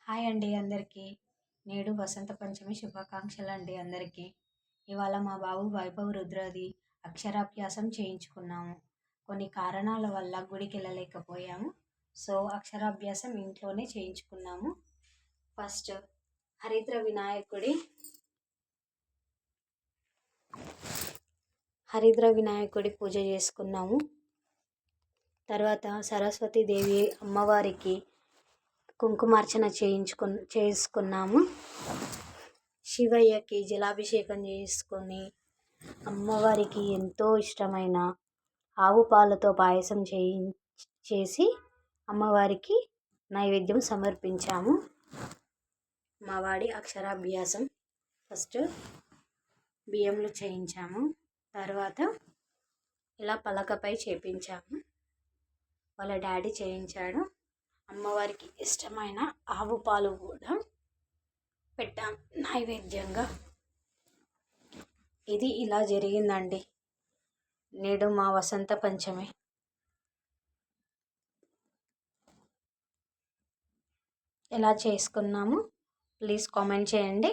Hi అండి అందరికీ. నేడు వసంత పంచమి శుభాకాంక్షలు అండి అందరికీ. ఇవాళ మా బాబు వైభవ్ రుద్రది అక్షరాభ్యాసం చేయించుకున్నాము. కొన్ని కారణాల వల్ల గుడికి వెళ్ళలేకపోయాము. సో అక్షరాభ్యాసం ఇంట్లోనే చేయించుకున్నాము. ఫస్ట్ హరిద్ర వినాయకుడి పూజ చేసుకున్నాము. తర్వాత సరస్వతీదేవి అమ్మవారికి కుంకుమార్చన చేసుకున్నాము. శివయ్యకి జలాభిషేకం చేసుకొని అమ్మవారికి ఎంతో ఇష్టమైన ఆవు పాలతో పాయసం చేసి అమ్మవారికి నైవేద్యం సమర్పించాము. మా వాడి అక్షరాభ్యాసం ఫస్ట్ బియ్యంలో చేయించాము. తర్వాత ఇలా పలకపై చేపించాము. వాళ్ళ డాడీ చేయించాడు. అమ్మవారికి ఇష్టమైన ఆవు పాలు కూడా పెట్టాం నైవేద్యంగా. ఇది ఇలా జరిగిందండి నేడు మా వసంత పంచమి. ఎలా చేసుకున్నాము ప్లీజ్ కామెంట్ చేయండి.